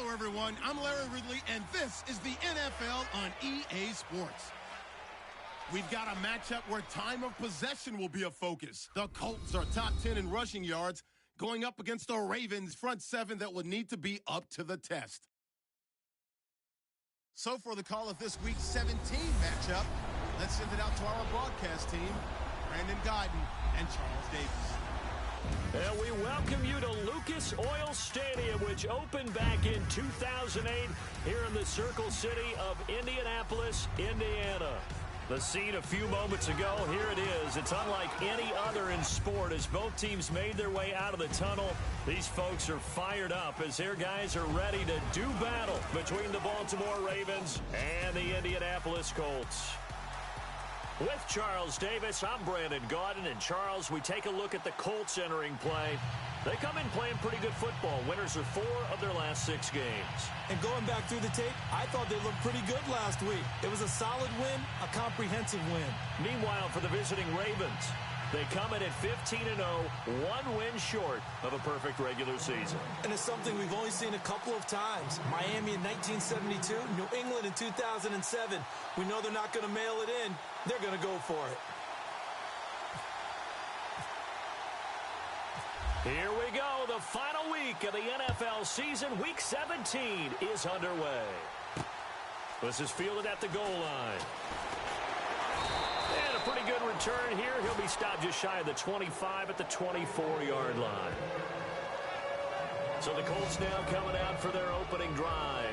Hello, everyone. I'm Larry Ridley, and this is the NFL on EA Sports. We've got a matchup where time of possession will be a focus. The Colts are top 10 in rushing yards, going up against the Ravens front seven that will need to be up to the test. So for the call of this week 17 matchup, let's send it out to our broadcast team, Brandon Guyton and Charles Davis. And we welcome you to Lucas Oil Stadium, which opened back in 2008 here in the Circle City of Indianapolis, Indiana. The scene a few moments ago, here it is. It's unlike any other in sport as both teams made their way out of the tunnel. These folks are fired up as their guys are ready to do battle between the Baltimore Ravens and the Indianapolis Colts. With Charles Davis, I'm Brandon Guyton. And Charles, we take a look at the Colts entering play. They come in playing pretty good football. Winners are 4 of their last 6 games. And going back through the tape, I thought they looked pretty good last week. It was a solid win, a comprehensive win. Meanwhile, for the visiting Ravens, they come in at 15-0, 1 win short of a perfect regular season. And it's something we've only seen a couple of times. Miami in 1972, New England in 2007. We know they're not going to mail it in. They're going to go for it. Here we go. The final week of the NFL season. Week 17 is underway. This is fielded at the goal line. And a pretty good return here. He'll be stopped just shy of the 25 at the 24-yard line. So the Colts now coming out for their opening drive.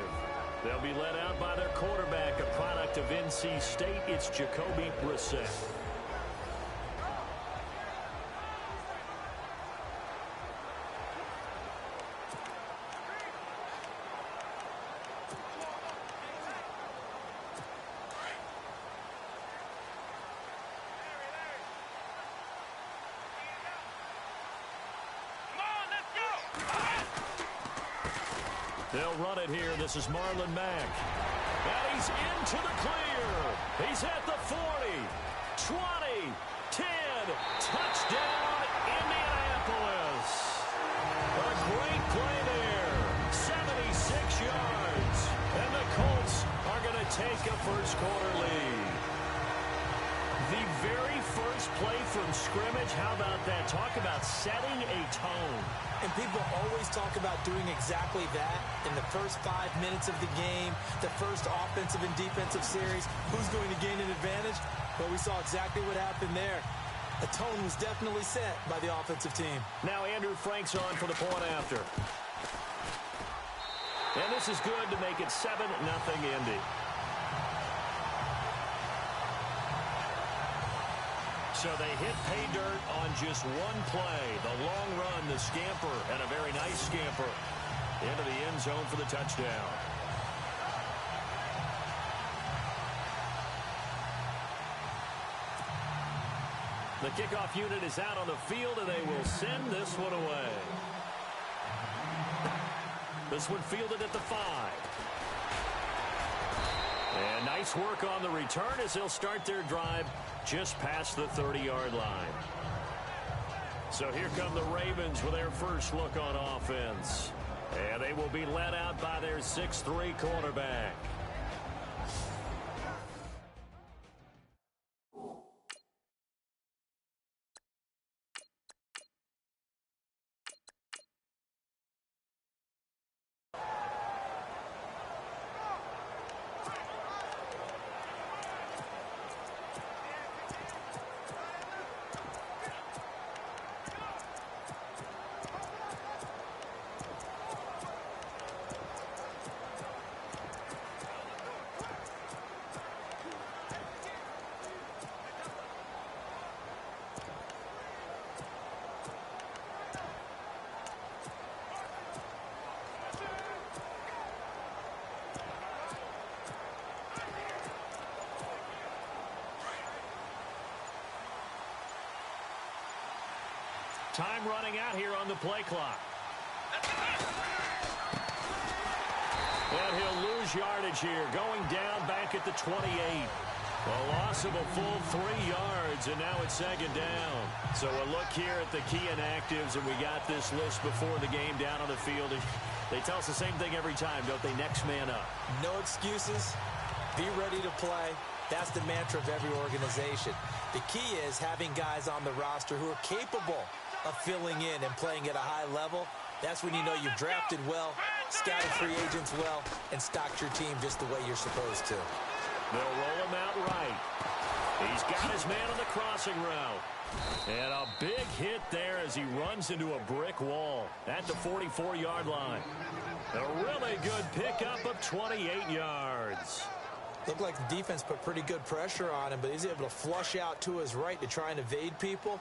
They'll be led out by their quarterback, a product of NC State. It's Jacoby Brissett. They'll run it here. This is Marlon Mack. And he's into the clear. He's at the 40, 20, 10. Touchdown, Indianapolis. A great play there. 76 yards. And the Colts are going to take a first quarter lead. The very first play from scrimmage, how about that? Talk about setting a tone. And people always talk about doing exactly that in the first 5 minutes of the game, the first offensive and defensive series. Who's going to gain an advantage? Well, we saw exactly what happened there. A tone was definitely set by the offensive team. Now Andrew Frank's on for the point after. And this is good to make it 7-0 Indy. So they hit pay dirt on just one play. The long run, the scamper, and a very nice scamper into the end zone for the touchdown. The kickoff unit is out on the field, and they will send this one away. This one fielded at the 5. And nice work on the return as they'll start their drive just past the 30-yard line. So here come the Ravens with their first look on offense. And they will be led out by their 6'3" quarterback. Time running out here on the play clock. And he'll lose yardage here, going down back at the 28. A loss of a full 3 yards, and now it's second down. So a look here at the key inactives, and we got this list before the game down on the field. They tell us the same thing every time, don't they? Next man up. No excuses. Be ready to play. That's the mantra of every organization. The key is having guys on the roster who are capable of filling in and playing at a high level. That's when you know you've drafted well, scouted free agents well, and stocked your team just the way you're supposed to. They'll roll him out right. He's got his man on the crossing route. And a big hit there as he runs into a brick wall at the 44-yard line. A really good pickup of 28 yards. Looked like the defense put pretty good pressure on him, but he's able to flush out to his right to try and evade people.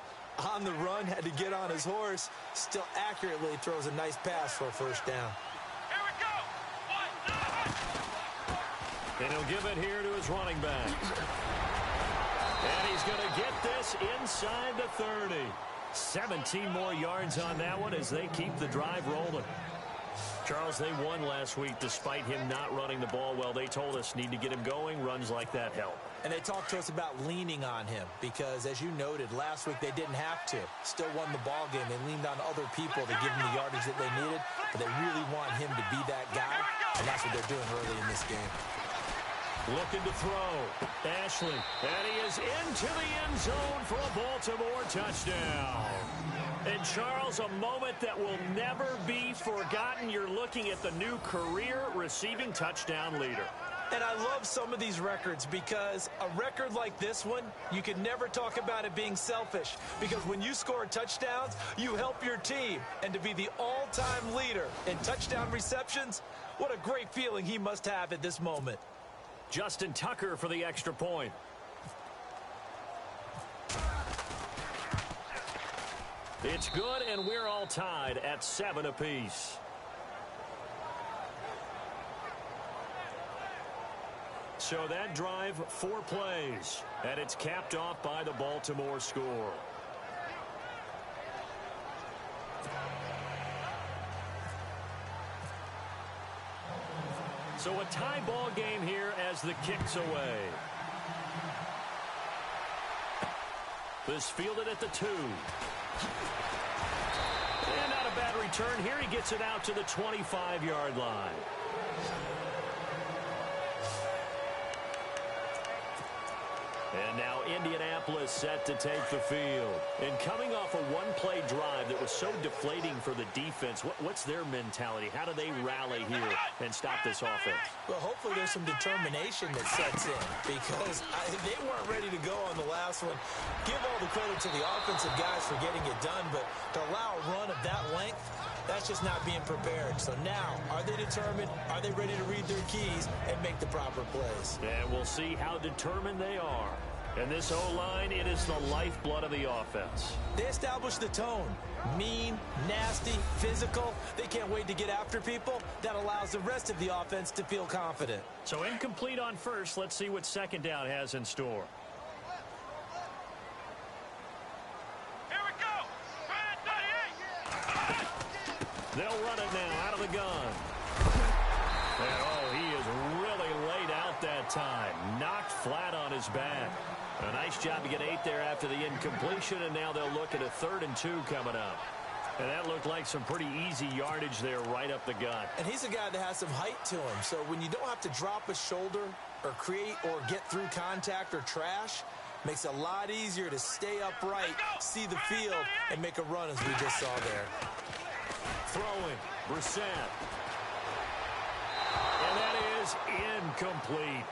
On the run, had to get on his horse. Still accurately throws a nice pass for a first down. Here we go. And he'll give it here to his running back. And he's going to get this inside the 30. 17 more yards on that one as they keep the drive rolling. Charles, they won last week despite him not running the ball well. They told us need to get him going. Runs like that help. And they talked to us about leaning on him because, as you noted, last week they didn't have to. Still won the ball game. They leaned on other people to give him the yardage that they needed. But they really want him to be that guy, and that's what they're doing early in this game. Looking to throw. Ashley. And he is into the end zone for a Baltimore touchdown. And, Charles, a moment that will never be forgotten. You're looking at the new career receiving touchdown leader. And I love some of these records because a record like this one, you can never talk about it being selfish. Because when you score touchdowns, you help your team. And to be the all-time leader in touchdown receptions, what a great feeling he must have at this moment. Justin Tucker for the extra point. It's good, and we're all tied at 7 apiece. So that drive, 4 plays, and it's capped off by the Baltimore score. So a tie ball game here as the kick's away. This fielded at the 2. And not a bad return here. He gets it out to the 25-yard line. And now Indianapolis set to take the field. And coming off a one-play drive that was so deflating for the defense, what's their mentality? How do they rally here and stop this offense? Well, hopefully there's some determination that sets in because they weren't ready to go on the last one. Give all the credit to the offensive guys for getting it done, but to allow a run of that length, that's just not being prepared. So now, are they determined? Are they ready to read their keys and make the proper plays? And we'll see how determined they are. And this O-line, it is the lifeblood of the offense. They establish the tone. Mean, nasty, physical. They can't wait to get after people. That allows the rest of the offense to feel confident. So incomplete on first. Let's see what second down has in store. Here we go. They'll run it now out of the gun. And, oh, he is really laid out that time. Knocked flat on his back. A nice job to get 8 there after the incompletion, and now they'll look at a 3rd and 2 coming up. And that looked like some pretty easy yardage there right up the gut. And he's a guy that has some height to him. So when you don't have to drop a shoulder or create or get through contact or trash, makes it a lot easier to stay upright, see the field, and make a run as we just saw there. Throwing, Brissett. And that is incomplete.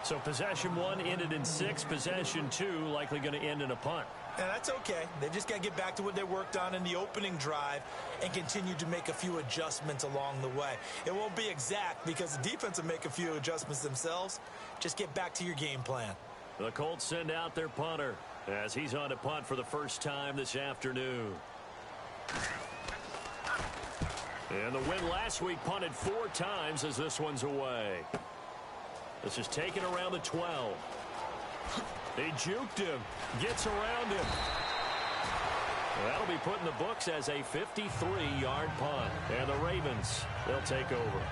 So possession 1 ended in 6. Possession 2 likely going to end in a punt. And that's okay. They just got to get back to what they worked on in the opening drive and continue to make a few adjustments along the way. It won't be exact because the defense will make a few adjustments themselves. Just get back to your game plan. The Colts send out their punter as he's on to punt for the first time this afternoon. And the win last week punted 4 times as this one's away. This is taken around the 12. They juked him. Gets around him. That'll be put in the books as a 53-yard punt. And the Ravens, they'll take over.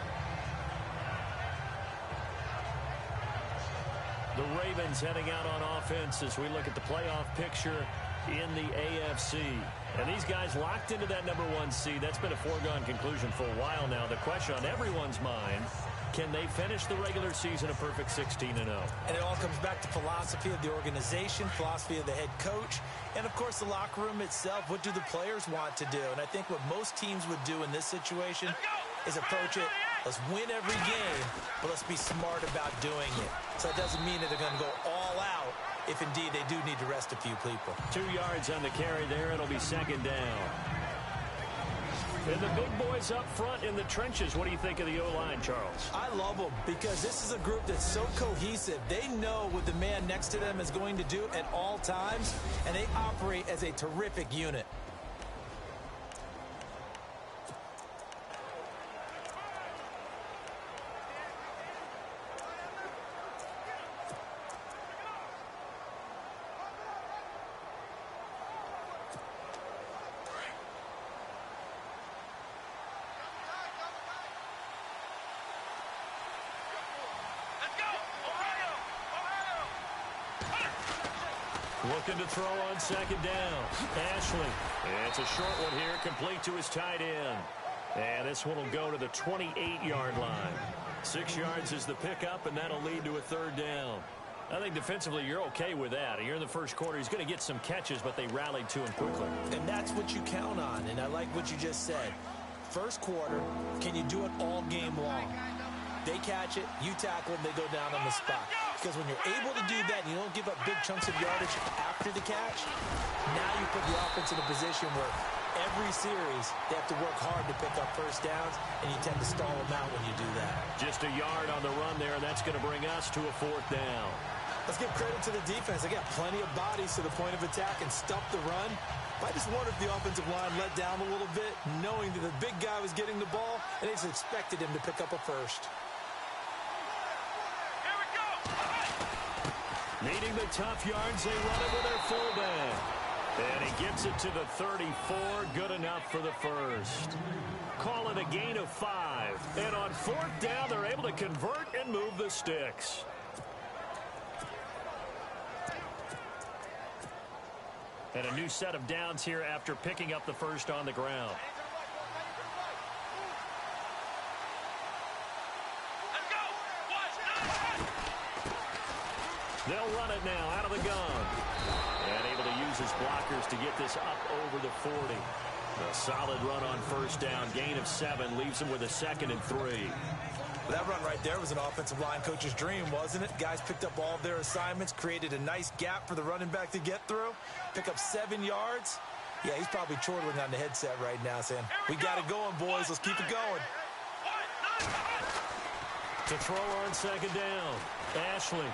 The Ravens heading out on offense as we look at the playoff picture. in the AFC. And these guys locked into that number 1 seed. That's been a foregone conclusion for a while now. The question on everyone's mind, can they finish the regular season a perfect 16-0? And it all comes back to philosophy of the organization, philosophy of the head coach, and, of course, the locker room itself. What do the players want to do? And I think what most teams would do in this situation is approach it, let's win every game, but let's be smart about doing it. So that doesn't mean that they're going to go all out if, indeed, they do need to rest a few people. 2 yards on the carry there. It'll be second down. And the big boys up front in the trenches. What do you think of the O-line, Charles? I love them because this is a group that's so cohesive. They know what the man next to them is going to do at all times, and they operate as a terrific unit. Looking to throw on second down. Ashley. It's a short one here, complete to his tight end. And this one will go to the 28-yard line. 6 yards is the pickup, and that'll lead to a third down. I think defensively you're okay with that. Here in the first quarter, he's going to get some catches, but they rallied to him quickly. And that's what you count on, and I like what you just said. First quarter, can you do it all game long? They catch it, you tackle them, they go down on the spot. Because when you're able to do that and you don't give up big chunks of yardage after the catch, now you put the offense in a position where every series they have to work hard to pick up first downs, and you tend to stall them out when you do that. Just a yard on the run there, and that's going to bring us to a fourth down. Let's give credit to the defense. They got plenty of bodies to the point of attack and stop the run. I just wonder if the offensive line let down a little bit, knowing that the big guy was getting the ball, and they just expected him to pick up a first. Needing the tough yards, they run it with their fullback. And he gets it to the 34, good enough for the first. Call it a gain of 5. And on fourth down, they're able to convert and move the sticks. And a new set of downs here after picking up the first on the ground. They'll run it now out of the gun. And able to use his blockers to get this up over the 40. A solid run on first down. Gain of 7 leaves him with a second and 3. That run right there was an offensive line coach's dream, wasn't it? Guys picked up all of their assignments, created a nice gap for the running back to get through. Pick up 7 yards. Yeah, he's probably chortling on the headset right now saying, we got it going, boys. Let's keep it going. To throw on second down. Ashley.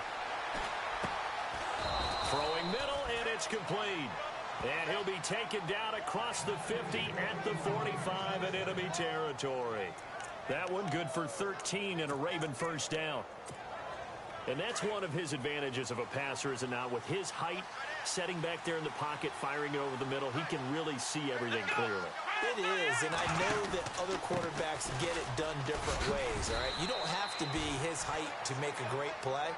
Throwing middle, and it's complete. And he'll be taken down across the 50 at the 45 in enemy territory. That one good for 13 and a Raven first down. And that's one of his advantages of a passer, is it not? With his height, setting back there in the pocket, firing it over the middle, he can really see everything clearly. It is, and I know that other quarterbacks get it done different ways, all right? You don't have to be his height to make a great play.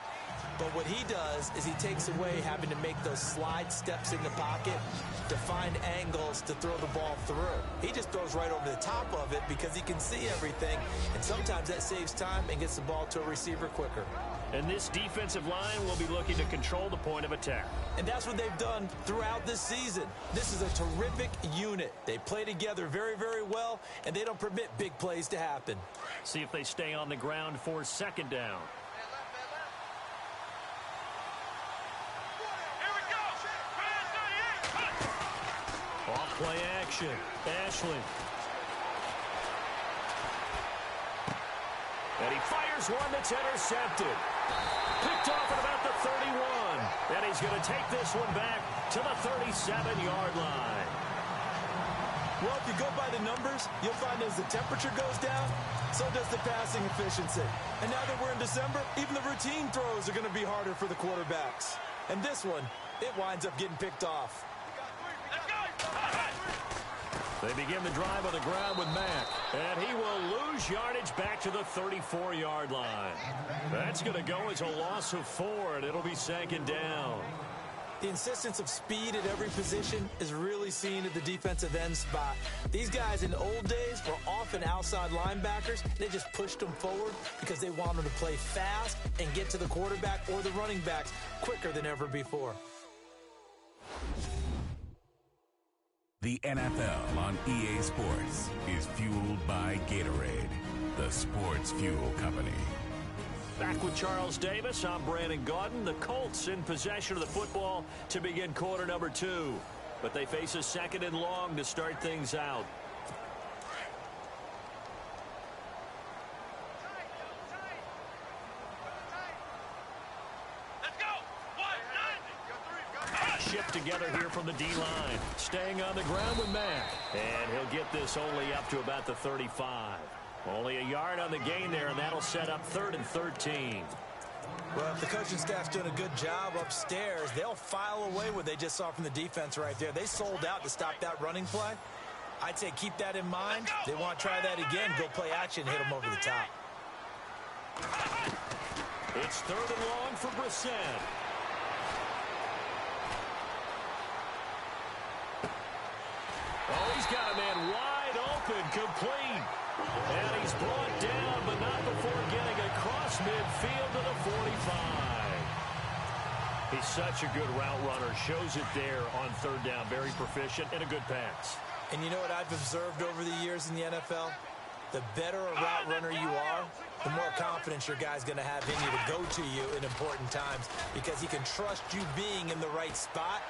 But what he does is he takes away having to make those slide steps in the pocket to find angles to throw the ball through. He just throws right over the top of it because he can see everything, and sometimes that saves time and gets the ball to a receiver quicker. And this defensive line will be looking to control the point of attack. And that's what they've done throughout this season. This is a terrific unit. They play together very, very well, and they don't permit big plays to happen. See if they stay on the ground for second down. Off play action. Ashley. And he fires one that's intercepted. Picked off at about the 31. And he's going to take this one back to the 37-yard line. Well, if you go by the numbers, you'll find as the temperature goes down, so does the passing efficiency. And now that we're in December, even the routine throws are going to be harder for the quarterbacks. And this one, it winds up getting picked off. They begin the drive on the ground with Mack. And he will lose yardage back to the 34-yard line. That's going to go as a loss of 4, and it'll be second down. The insistence of speed at every position is really seen at the defensive end spot. These guys in the old days were often outside linebackers. They just pushed them forward because they wanted to play fast and get to the quarterback or the running backs quicker than ever before. The NFL on EA Sports is fueled by Gatorade, the sports fuel company. Back with Charles Davis, I'm Brandon Gaudin. The Colts in possession of the football to begin quarter number 2. But they face a 2nd and long to start things out. Let's go. 1, 9. Shipped together here from the D-line. Staying on the ground with Mack. And he'll get this only up to about the 35. Only a yard on the gain there, and that'll set up 3rd and 13. Well, if the coaching staff's doing a good job upstairs, they'll file away what they just saw from the defense right there. They sold out to stop that running play. I'd say keep that in mind. They want to try that again. Go play action, hit them over the top. It's 3rd and long for Brissett. Oh, he's got a man wide open, complete. And he's brought down, but not before getting across midfield to the 45. He's such a good route runner. Shows it there on 3rd down. Very proficient and a good pass. And you know what I've observed over the years in the NFL? The better a route runner you are, the more confidence your guy's going to have in you to go to you in important times because he can trust you being in the right spot.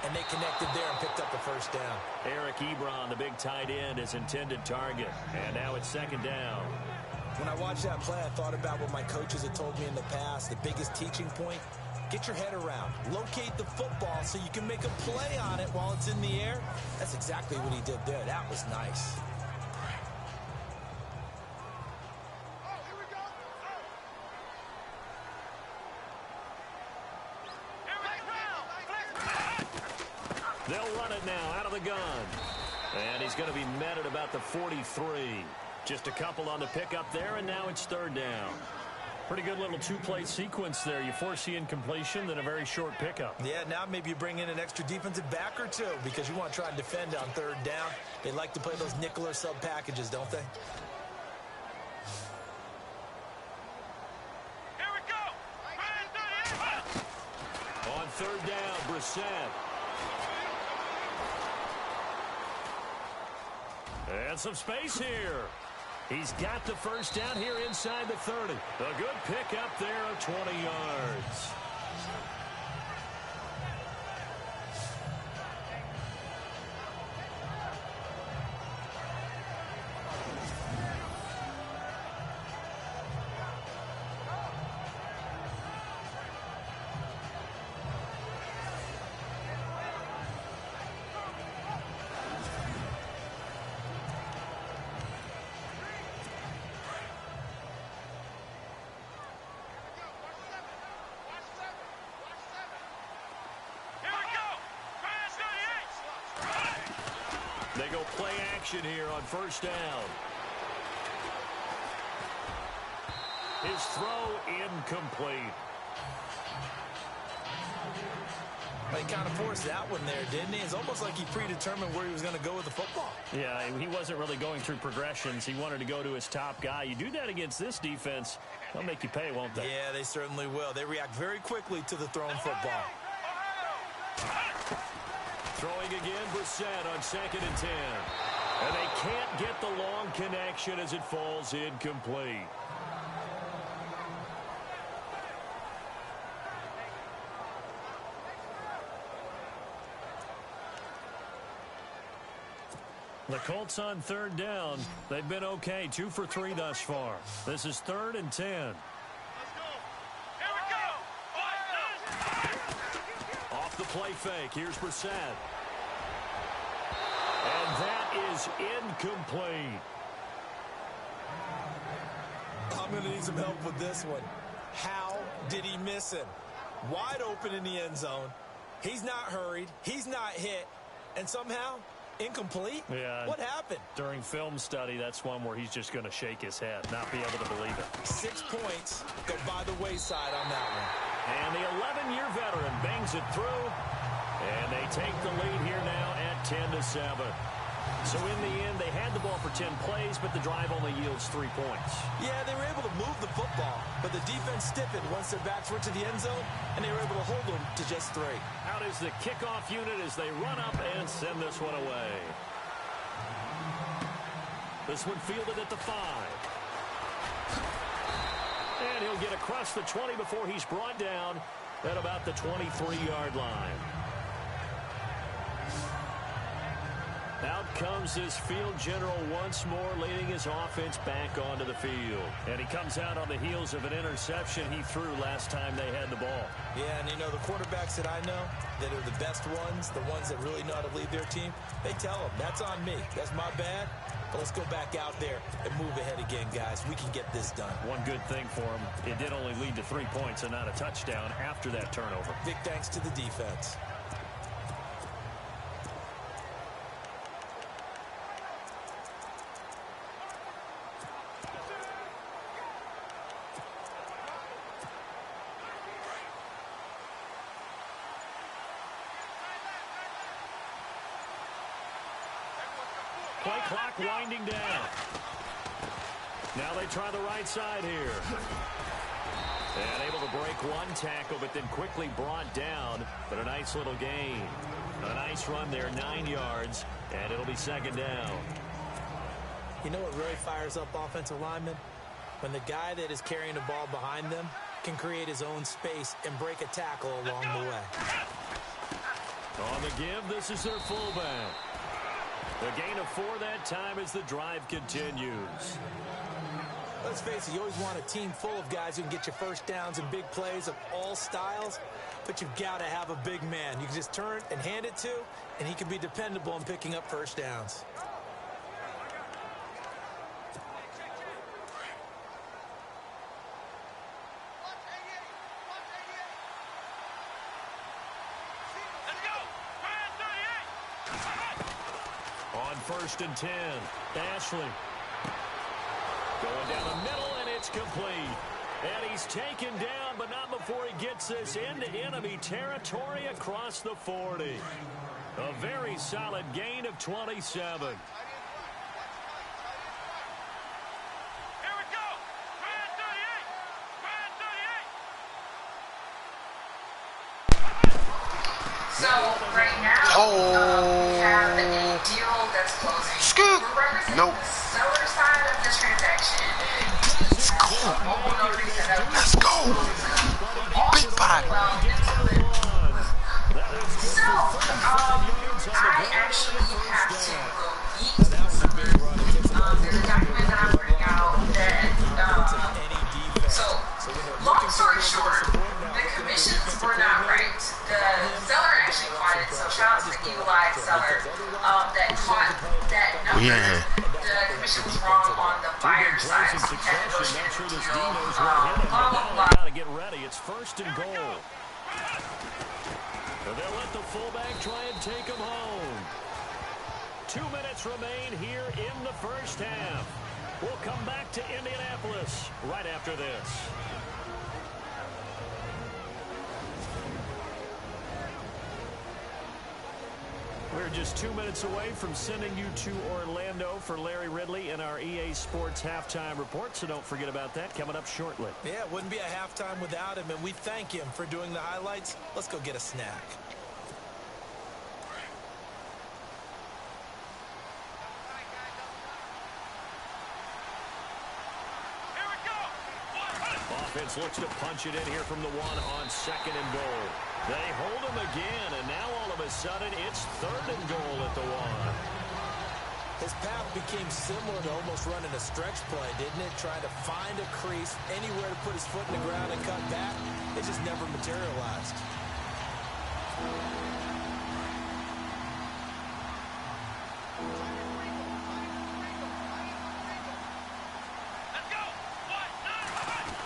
And they connected there and picked up the 1st down. Eric Ebron, the big tight end, his intended target. And now it's 2nd down. When I watched that play, I thought about what my coaches had told me in the past. The biggest teaching point, get your head around. Locate the football so you can make a play on it while it's in the air. That's exactly what he did there. That was nice. They'll run it now out of the gun. And he's going to be met at about the 43. Just a couple on the pickup there, and now it's 3rd down. Pretty good little 2-play sequence there. You force the incompletion, then a very short pickup. Yeah, now maybe you bring in an extra defensive back or 2 because you want to try and defend on 3rd down. They like to play those nickel or sub packages, don't they? Here we go. On 3rd down, Brissett. And some space here. He's got the 1st down here inside the 30. A good pick up there of 20 yards. They go play action here on 1st down. His throw incomplete. He kind of forced that one there, didn't he? It's almost like he predetermined where he was going to go with the football. Yeah, he wasn't really going through progressions. He wanted to go to his top guy. You do that against this defense, they'll make you pay, won't they? Yeah, they certainly will. They react very quickly to the thrown football. Throwing again, Brissett on 2nd and 10. And they can't get the long connection as it falls incomplete. The Colts on 3rd down. They've been okay, 2 for 3 thus far. This is 3rd and 10. Let's go. Here we go. Off the play fake. Here's Brissett. And that is incomplete. I'm going to need some help with this one. How did he miss him? Wide open in the end zone. He's not hurried. He's not hit. And somehow, incomplete? Yeah. What happened? During film study, that's one where he's just going to shake his head, not be able to believe it. 6 points go by the wayside on that one. And the 11-year veteran bangs it through And they take the lead here now at 10-7. So in the end, they had the ball for 10 plays, but the drive only yields 3 points. Yeah, they were able to move the football, but the defense stiffened once their backs were to the end zone, and they were able to hold them to just 3. Out is the kickoff unit as they run up and send this one away. This one fielded at the 5. And he'll get across the 20 before he's brought down at about the 23-yard line. Out comes this field general once more, leading his offense back onto the field. And he comes out on the heels of an interception he threw last time they had the ball. Yeah, and you know, the quarterbacks that I know that are the best ones, the ones that really know how to lead their team, they tell them, that's on me. That's my bad. But let's go back out there and move ahead again, guys. We can get this done. One good thing for him, it did only lead to 3 points and not a touchdown after that turnover. Big thanks to the defense. Play clock winding down. Now they try the right side here. And able to break one tackle, but then quickly brought down. But a nice little gain. A nice run there, 9 yards, and it'll be second down. You know what really fires up offensive linemen? When the guy that is carrying the ball behind them can create his own space and break a tackle along the way. On the give, this is their fullback. The gain of 4 that time as the drive continues. Let's face it, you always want a team full of guys who can get you first downs and big plays of all styles, but you've got to have a big man you can just turn and hand it to, and he can be dependable in picking up first downs. On 1st and 10, Ashley. Going down the middle, and it's complete. And he's taken down, but not before he gets this into enemy territory across the 40. A very solid gain of 27. Here we go. Man 38. Man 38. So right now, we have a deal that's closing. Scoop. We're representing Nope. the seller side of the transaction. Let's go. Let's go. Big body. So, I actually have to go eat something. There's a document that I'm putting out that, so, long story short, the commissions were not right. The seller actually caught it, so shout out to the eagle-eyed seller that caught that number. Yeah. The commission was wrong on the buyer's side. So we had to negotiate a deal, blah, blah, blah. Got to get ready. It's 1st and goal. They'll let the fullback try and take him home. 2 minutes remain here in the first half. We'll come back to Indianapolis right after this. We're just 2 minutes away from sending you to Orlando for Larry Ridley in our EA Sports Halftime Report, so don't forget about that coming up shortly. Yeah, it wouldn't be a halftime without him, and we thank him for doing the highlights. Let's go get a snack. Here we go. Offense looks to punch it in here from the 1 on 2nd and goal. They hold him again, and now all of a sudden it's 3rd and goal at the 1. His path became similar to almost running a stretch play, didn't it? Trying to find a crease, anywhere to put his foot in the ground and cut back. It just never materialized. Let's go. 1, 9,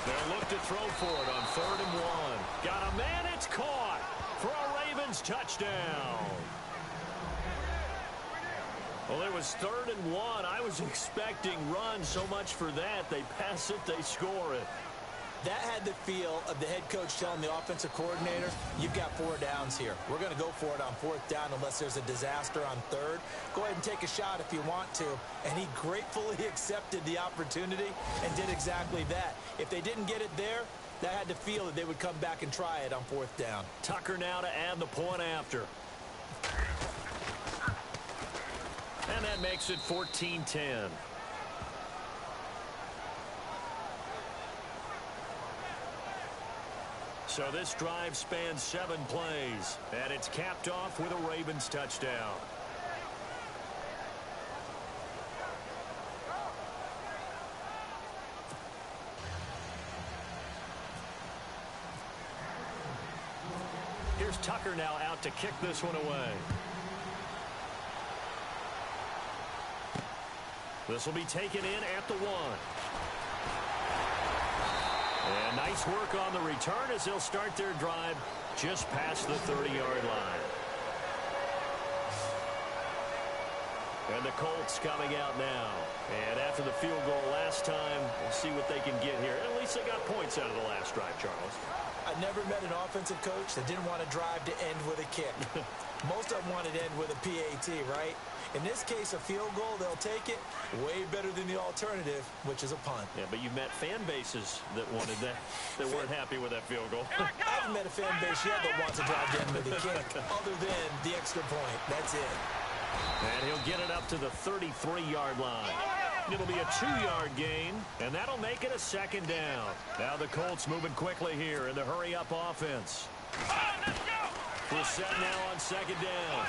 They'll look to throw for it on 3rd and 1. Got a man, it's caught for a Ravens touchdown. Well, it was 3rd and 1. I was expecting run so much for that. They pass it, they score it. That had the feel of the head coach telling the offensive coordinator, you've got 4 downs here. We're going to go for it on 4th down unless there's a disaster on 3rd. Go ahead and take a shot if you want to. And he gratefully accepted the opportunity and did exactly that. If they didn't get it there, that had to feel that they would come back and try it on 4th down. Tucker now to add the point after. And that makes it 14-10. So this drive spans 7 plays, and it's capped off with a Ravens touchdown. Here's Tucker now out to kick this one away. This will be taken in at the 1. And nice work on the return as they'll start their drive just past the 30-yard line. And the Colts coming out now. And after the field goal last time, we'll see what they can get here. At least they got points out of the last drive, Charles. I've never met an offensive coach that didn't want to drive to end with a kick. Most of them wanted to end with a PAT, right? In this case, a field goal, they'll take it. Way better than the alternative, which is a punt. Yeah, but you've met fan bases that wanted that, that weren't happy with that field goal. I haven't met a fan base yet that wants to drive to end with a kick, other than the extra point. That's it. And he'll get it up to the 33-yard line. It'll be a 2-yard gain, and that'll make it a 2nd down. Now the Colts moving quickly here in the hurry-up offense. We're set now on 2nd down.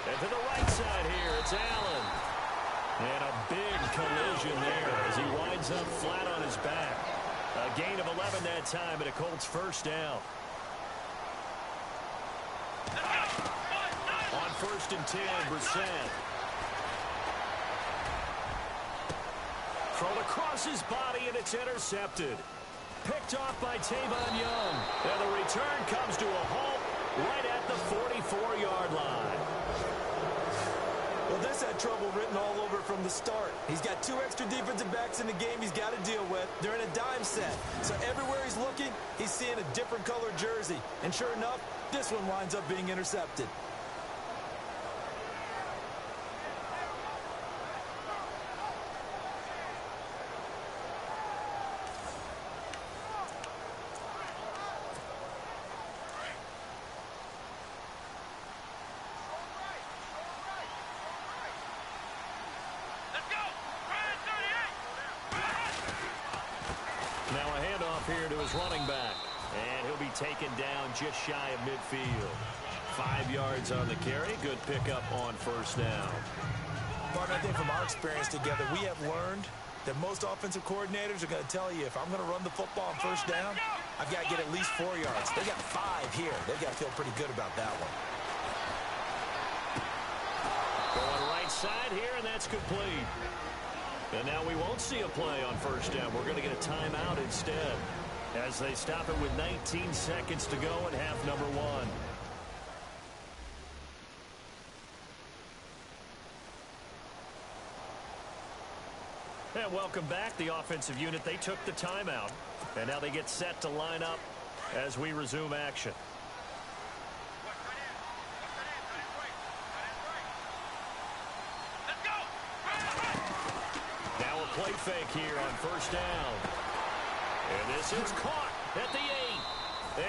And to the right side here, it's Allen. And a big collision there as he winds up flat on his back. A gain of 11 that time, and a Colts 1st down. On 1st and 10, Brissett. Thrown across his body, and it's intercepted. Picked off by Tavon Young. And the return comes to a halt right at the 44-yard line. Well, this had trouble written all over from the start. He's got 2 extra defensive backs in the game he's got to deal with. They're in a dime set. So everywhere he's looking, he's seeing a different color jersey. And sure enough, this one winds up being intercepted. Now a handoff here to his running back. And he'll be taken down just shy of midfield. 5 yards on the carry. Good pickup on 1st down. But I think from our experience together, we have learned that most offensive coordinators are going to tell you, if I'm going to run the football on 1st down, I've got to get at least 4 yards. They got 5 here. They've got to feel pretty good about that one. Going right side here, and that's complete. And now we won't see a play on 1st down. We're going to get a timeout instead as they stop it with 19 seconds to go in half number 1. And welcome back. The offensive unit, they took the timeout. And now they get set to line up as we resume action. Now a play fake here on 1st down. And this is caught at the 8.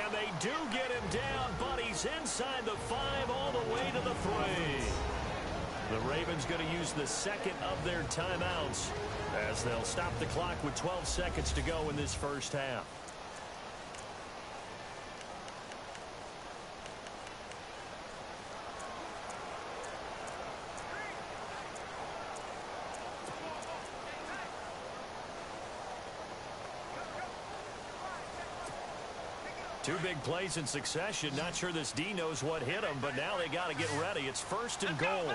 And they do get him down, but he's inside the 5 all the way to the 3. The Ravens going to use the 2nd of their timeouts as they'll stop the clock with 12 seconds to go in this 1st half. Two big plays in succession. Not sure this D knows what hit him, but now they got to get ready. It's 1st and goal.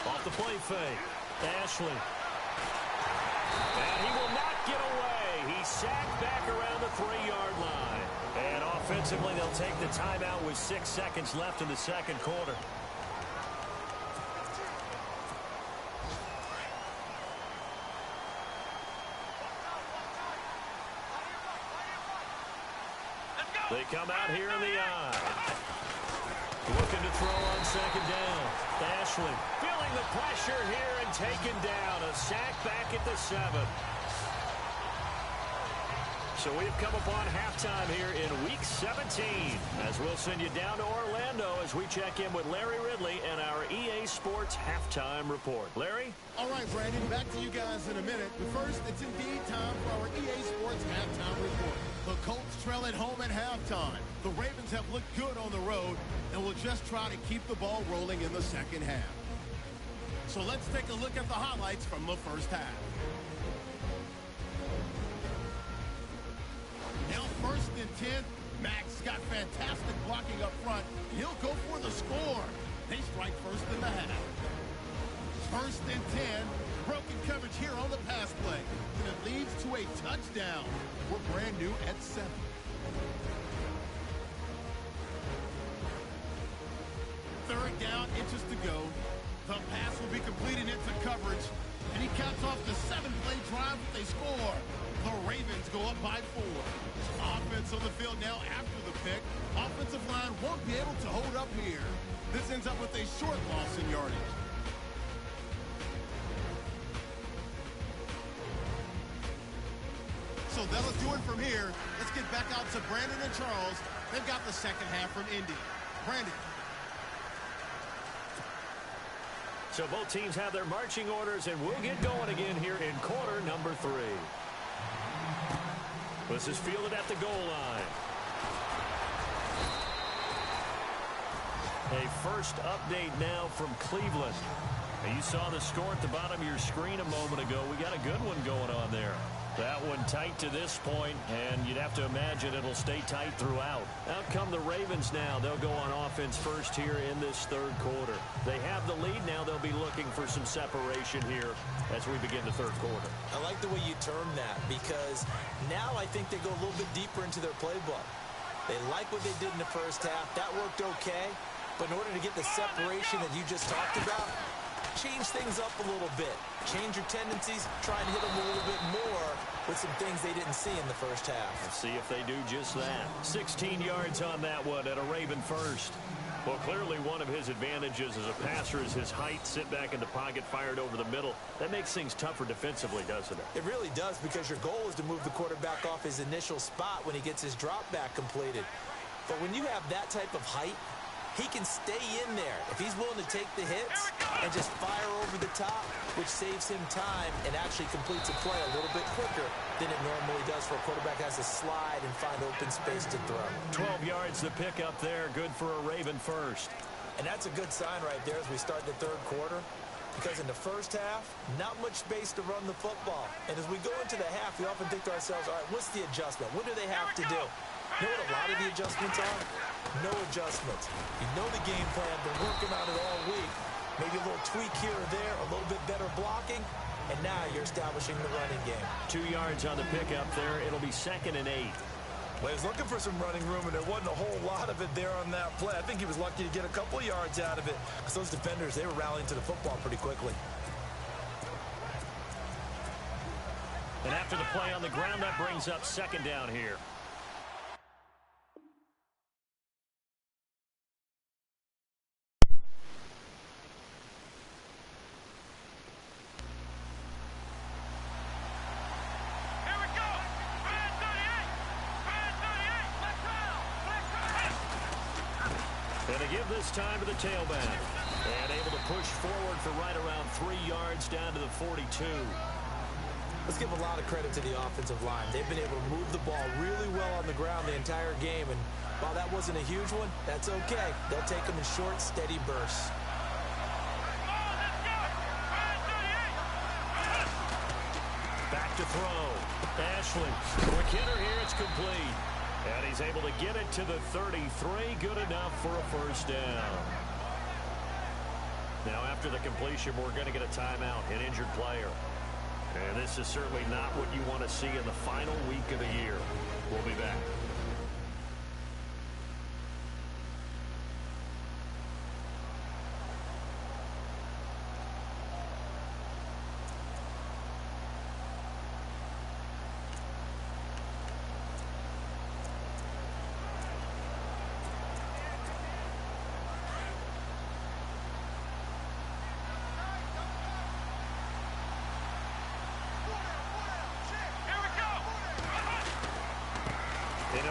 Off the play fake. Ashley. And he will not get away. He's sacked back around the 3-yard line. And offensively, they'll take the timeout with 6 seconds left in the 2nd quarter. They come out here in the eye. Looking to throw on second down. Ashley feeling the pressure here and taken down. A sack back at the 7. So we've come upon halftime here in Week 17 as we'll send you down to Orlando as we check in with Larry Ridley and our EA Sports Halftime Report. Larry? All right, Brandon, back to you guys in a minute. But first, it's indeed time for our EA Sports Halftime Report. The Colts trail at home at halftime. The Ravens have looked good on the road and will just try to keep the ball rolling in the second half. So let's take a look at the highlights from the first half. Now first and 10, Max got fantastic blocking up front. He'll go for the score. They strike first in the half. First and 10, broken coverage here on the pass play. And it leads to a touchdown. We're brand new at 7. Third down, inches to go. The pass will be completed into coverage. And he caps off the 7-play drive with a score. The Ravens go up by 4. Offense on the field now after the pick. Offensive line won't be able to hold up here. This ends up with a short loss in yardage. So that'll do it from here. Let's get back out to Brandon and Charles. They've got the second half from Indy. Brandon. So both teams have their marching orders, and we'll get going again here in quarter number 3. This is fielded at the goal line. A first update now from Cleveland. Now you saw the score at the bottom of your screen a moment ago. We got a good one going on there. That one tight to this point, and you'd have to imagine it'll stay tight throughout. Out come the Ravens now. They'll go on offense first here in this third quarter. They have the lead now. They'll be looking for some separation here as we begin the third quarter. I like the way you term that because now I think they go a little bit deeper into their playbook. They like what they did in the first half. That worked okay, but in order to get the separation that you just talked about, change things up a little bit. Change your tendencies, try and hit them a little bit more with some things they didn't see in the first half. Let's see if they do just that. 16 yards on that one at a Raven first. Well, clearly one of his advantages as a passer is his height. Sit back in the pocket, fired over the middle. That makes things tougher defensively, doesn't it? It really does because your goal is to move the quarterback off his initial spot when he gets his drop back completed. But when you have that type of height, he can stay in there if he's willing to take the hits and just fire over the top, which saves him time and actually completes a play a little bit quicker than it normally does for a quarterback that has to slide and find open space to throw. 12 yards to pick up there. Good for a Raven first. And that's a good sign right there as we start the third quarter because in the first half, not much space to run the football. And as we go into the half, we often think to ourselves, all right, what's the adjustment? What do they have to do? You know what a lot of the adjustments are? No adjustments. You know the game plan, been working on it all week. Maybe a little tweak here or there, a little bit better blocking, and now you're establishing the running game. 2 yards on the pickup there. It'll be 2nd and 8. Well, he was looking for some running room, and there wasn't a whole lot of it there on that play. I think he was lucky to get a couple yards out of it because those defenders, they were rallying to the football pretty quickly. And after the play on the ground, that brings up 2nd down here. And to give this time to the tailback. And able to push forward for right around 3 yards down to the 42. Let's give a lot of credit to the offensive line. They've been able to move the ball really well on the ground the entire game. And while that wasn't a huge one, that's okay. They'll take them in short, steady bursts. Back to throw. Ashley. Quick hitter here. It's complete. And he's able to get it to the 33. Good enough for a first down. Now, after the completion, we're going to get a timeout, an injured player. And this is certainly not what you want to see in the final week of the year. We'll be back.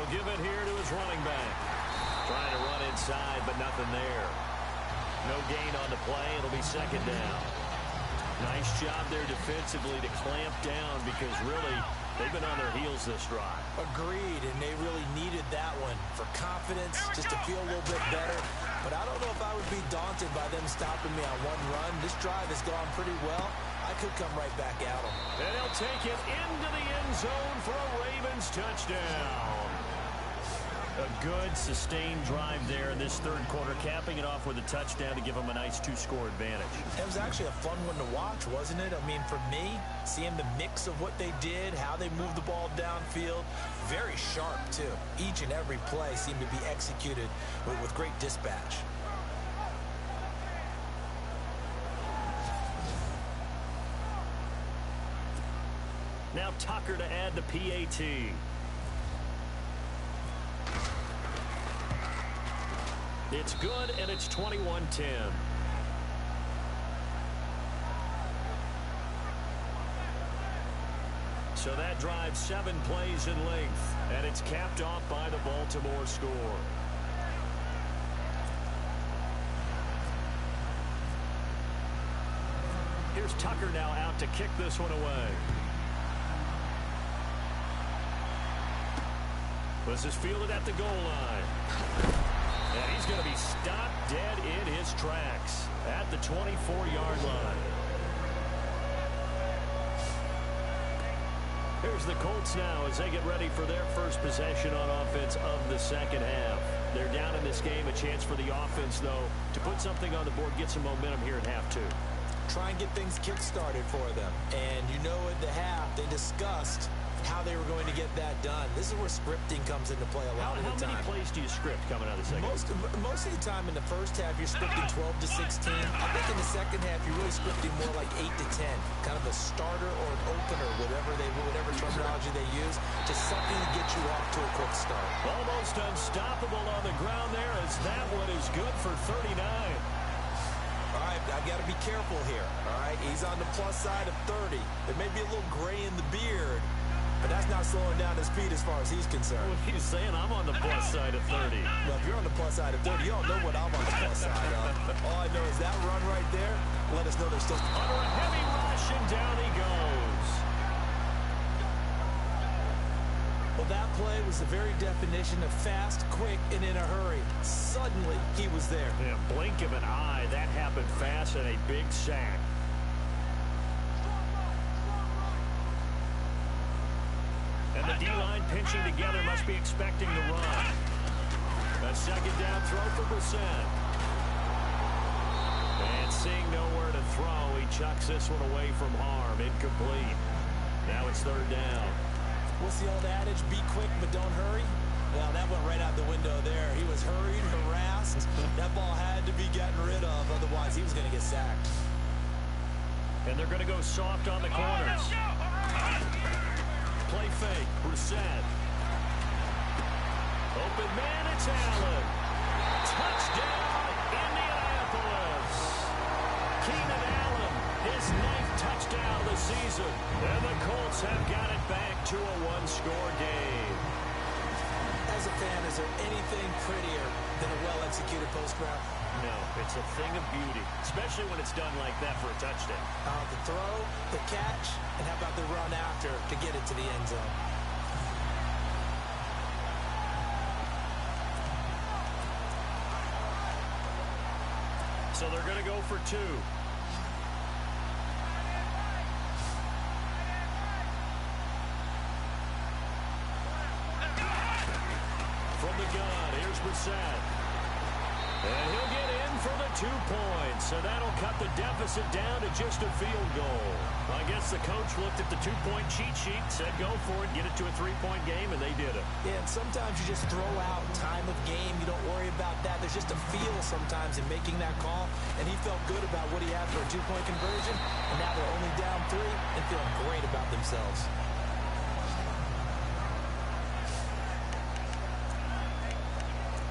He'll give it here to his running back. Trying to run inside, but nothing there. No gain on the play. It'll be second down. Nice job there defensively to clamp down because really they've been on their heels this drive. Agreed, and they really needed that one for confidence, just to feel a little bit better. But I don't know if I would be daunted by them stopping me on one run. This drive has gone pretty well. I could come right back at them. And he'll take it into the end zone for a Ravens touchdown. A good, sustained drive there in this third quarter, capping it off with a touchdown to give them a nice two-score advantage. It was actually a fun one to watch, wasn't it? I mean, for me, seeing the mix of what they did, how they moved the ball downfield, very sharp, too. Each and every play seemed to be executed with great dispatch. Now Tucker to add the PAT. It's good, and it's 21-10. So that drives 7 plays in length, and it's capped off by the Baltimore score. Here's Tucker now out to kick this one away. This is fielded at the goal line. And he's going to be stopped dead in his tracks at the 24-yard line. Here's the Colts now as they get ready for their first possession on offense of the second half. They're down in this game. A chance for the offense, though, to put something on the board, get some momentum here at half 2. Try and get things kick-started for them. And you know at the half, they discussed how they were going to get that done. This is where scripting comes into play a lot of the time. How many plays do you script coming out of the second? Most of the time in the first half, you're scripting 12 to 16. I think in the second half, you're really scripting more like 8 to 10. Kind of a starter or an opener, whatever terminology they use, just something to get you off to a quick start. Almost unstoppable on the ground there as that one is good for 39. All right, I got to be careful here. All right, he's on the plus side of 30. There may be a little gray in the beard, but that's not slowing down his speed as far as he's concerned. What he's saying, I'm on the plus side of 30. Well, if you're on the plus side of 30, you don't know what I'm on the plus side of. All I know is that run right there, let us know there's still... Under a heavy rush, and down he goes. Well, that play was the very definition of fast, quick, and in a hurry. Suddenly, he was there. In a blink of an eye, that happened fast and a big sack. And the D-line pinching together must be expecting the run. A second down throw for Brissett. And seeing nowhere to throw, he chucks this one away from harm. Incomplete. Now it's third down. What's the old adage? Be quick, but don't hurry. Well, that went right out the window there. He was hurried, harassed. That ball had to be gotten rid of. Otherwise, he was going to get sacked. And they're going to go soft on the corners. Play fake. Brissett. Open man, it's Allen. Touchdown, Indianapolis. Keenan Allen, his 9th touchdown of the season. And the Colts have got it back to a one-score game. As a fan, is there anything prettier than a well-executed post route? No, it's a thing of beauty, especially when it's done like that for a touchdown. The throw, the catch, and how about the run after to get it to the end zone? So they're going to go for 2. From the gun, here's Brissett. And he'll get in for the 2 points. So that'll cut the deficit down to just a field goal. I guess the coach looked at the 2-point cheat sheet, said go for it, get it to a 3-point game, and they did it. Yeah, and sometimes you just throw out time of game. You don't worry about that. There's just a feel sometimes in making that call. And he felt good about what he had for a 2-point conversion. And now they're only down 3 and feeling great about themselves.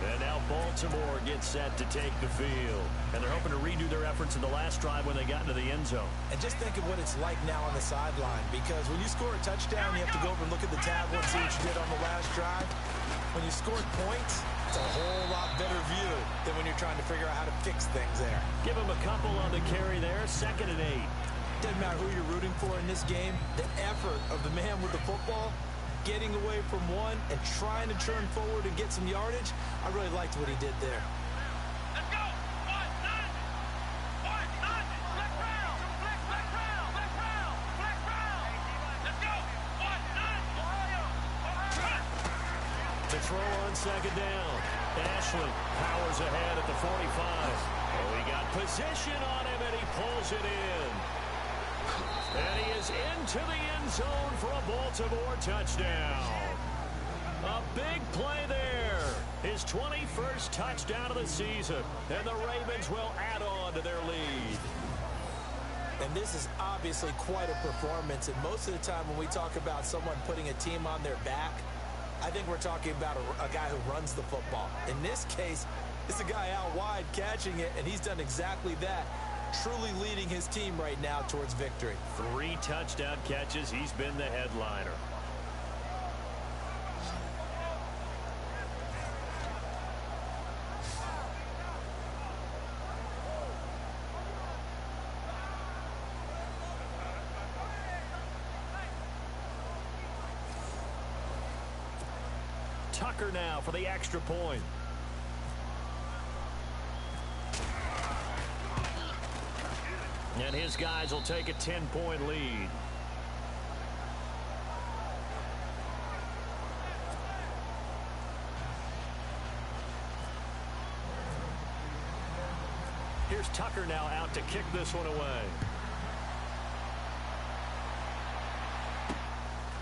And now Baltimore gets set to take the field. And they're hoping to redo their efforts in the last drive when they got into the end zone. And just think of what it's like now on the sideline. Because when you score a touchdown, you have to go over and look at the tablet and see what you did on the last drive. When you scored points, it's a whole lot better view than when you're trying to figure out how to fix things there. Give him a couple on the carry there. 2nd and 8. Doesn't matter who you're rooting for in this game. The effort of the man with the football, getting away from one and trying to turn forward and get some yardage, I really liked what he did there. Let's go. 1-9. 1-9. Black round. Black round. Black round. Black round. Let's go. 1-9. To throw on 2nd down. Ashley powers ahead at the 45. Oh, he got position on him, and he pulls it in. And he is into the end zone for a Baltimore touchdown. A big play there. His 21st touchdown of the season. And the Ravens will add on to their lead. And this is obviously quite a performance. And most of the time when we talk about someone putting a team on their back, I think we're talking about a guy who runs the football. In this case, it's a guy out wide catching it, and he's done exactly that. Truly leading his team right now towards victory. 3 touchdown catches. He's been the headliner. Tucker now for the extra point. And his guys will take a 10-point lead. Here's Tucker now out to kick this one away.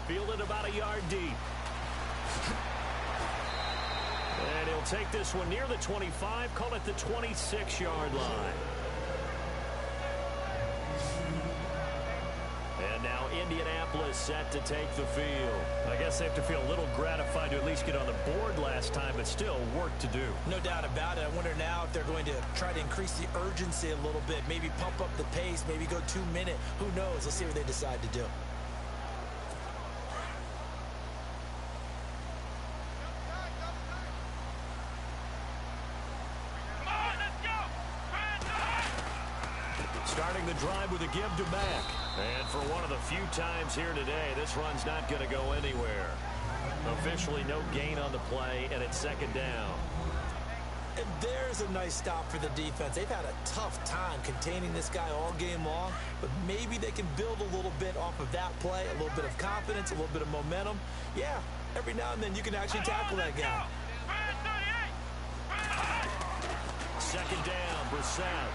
Fielded about a yard deep. And he'll take this one near the 25, call it the 26-yard line. And now Indianapolis set to take the field. I guess they have to feel a little gratified to at least get on the board last time, but still work to do. No doubt about it. I wonder now if they're going to try to increase the urgency a little bit, maybe pump up the pace, maybe go 2-minute. Who knows? Let's see what they decide to do. Starting the drive with a give to Mack. And for one of the few times here today, this run's not going to go anywhere. Officially no gain on the play, and it's 2nd down. And there's a nice stop for the defense. They've had a tough time containing this guy all game long, but maybe they can build a little bit off of that play, a little bit of confidence, a little bit of momentum. Yeah, every now and then you can actually tackle that guy. 2nd down, Brissett.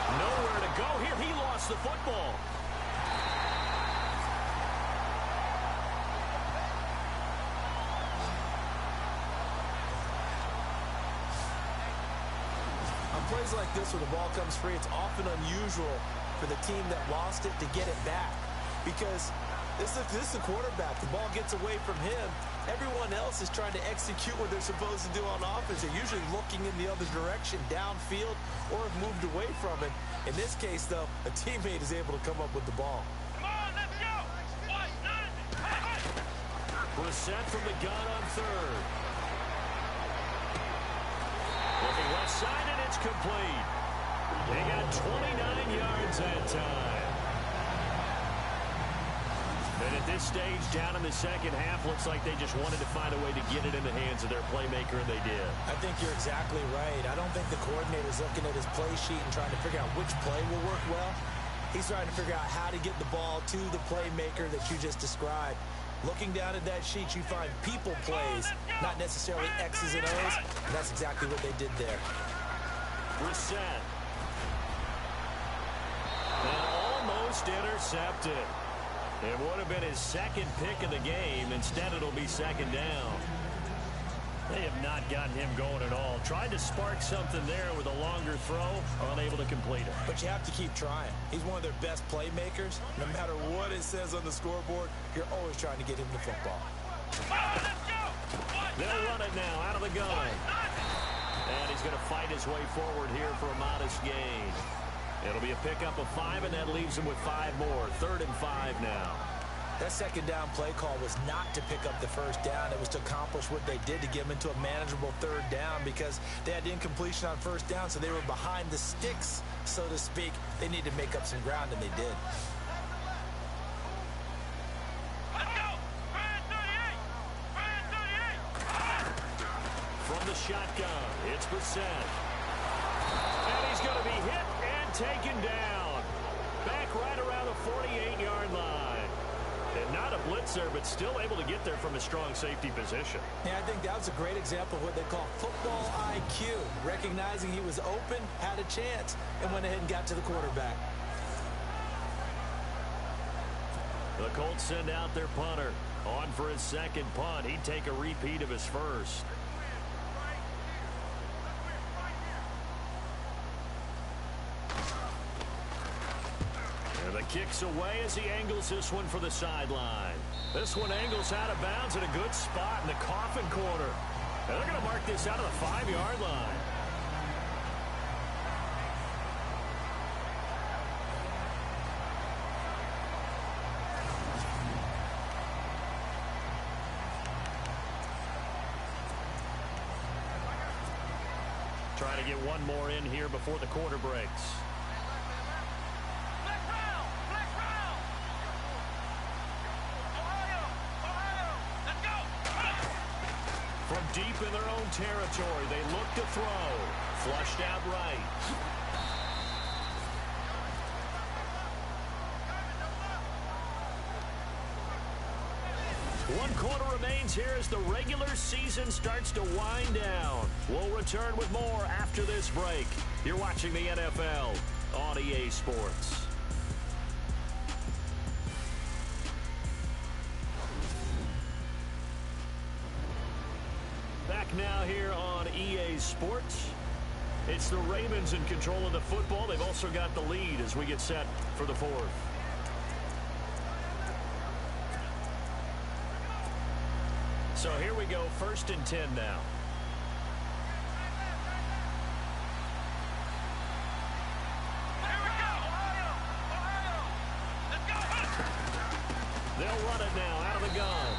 Nowhere to go here. He lost the football. On plays like this where the ball comes free, it's often unusual for the team that lost it to get it back. Because this is the quarterback. The ball gets away from him. Everyone else is trying to execute what they're supposed to do on offense. They're usually looking in the other direction, downfield, or have moved away from it. In this case, though, a teammate is able to come up with the ball. Come on, let's go. 1-9. Brissett from the gun on 3rd. Looking left side, and it's complete. They got 29 yards that time. And at this stage, down in the second half, looks like they just wanted to find a way to get it in the hands of their playmaker, and they did. I think you're exactly right. I don't think the coordinator's looking at his play sheet and trying to figure out which play will work well. He's trying to figure out how to get the ball to the playmaker that you just described. Looking down at that sheet, you find people plays, not necessarily X's and O's, and that's exactly what they did there. Brissett. And almost intercepted. It would have been his 2nd pick of the game. Instead, it'll be 2nd down. They have not gotten him going at all. Tried to spark something there with a longer throw, unable to complete it. But you have to keep trying. He's one of their best playmakers. No matter what it says on the scoreboard, you're always trying to get him the football. They'll run it now out of the gun. And he's going to fight his way forward here for a modest gain. It'll be a pickup of 5, and that leaves him with 5 more. 3rd and 5 now. That second down play call was not to pick up the first down. It was to accomplish what they did to get them into a manageable third down because they had incompletion on first down, so they were behind the sticks, so to speak. They needed to make up some ground, and they did. Let's go! Brand 38! Brand 38! From the shotgun, it's Brissett. And he's going to be hit and taken down. Back right around the 48-yard line. And not a blitzer, but still able to get there from a strong safety position. Yeah, I think that was a great example of what they call football IQ. Recognizing he was open, had a chance, and went ahead and got to the quarterback. The Colts send out their punter. On for his second punt. He'd take a repeat of his first. And the kick's away as he angles this one for the sideline. This one angles out of bounds at a good spot in the coffin corner. And they're going to mark this out of the 5-yard line. Trying to get one more in here before the quarter breaks. From deep in their own territory, they look to throw. Flushed out right. One quarter remains here as the regular season starts to wind down. We'll return with more after this break. You're watching the NFL on EA Sports. Back now here on EA Sports. It's the Ravens in control of the football. They've also got the lead as we get set for the fourth. So here we go, 1st and 10 now. Here we go! Ohio! Let's go! They'll run it now out of the gun.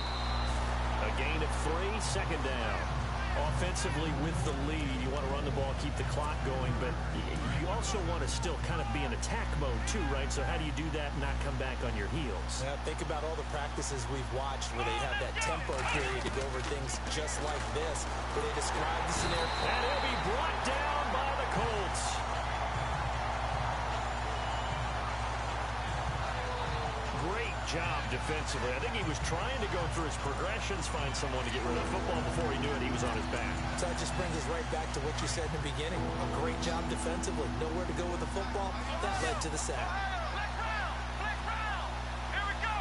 A gain of 3, second down. Offensively with the lead, you want to run the ball, keep the clock going, but you also want to still kind of be in attack mode too, right? So how do you do that and not come back on your heels? Yeah, think about all the practices we've watched where they have that tempo period to go over things just like this, where they describe the scenario. And he'll be brought down by the Colts. Great job defensively. I think he was trying to go through his progressions, find someone to get rid of the football. Before he knew it, he was on his back. So that just brings us right back to what you said in the beginning. A great job defensively. Nowhere to go with the football. That led to the sack. Black round! Black round! Here we go!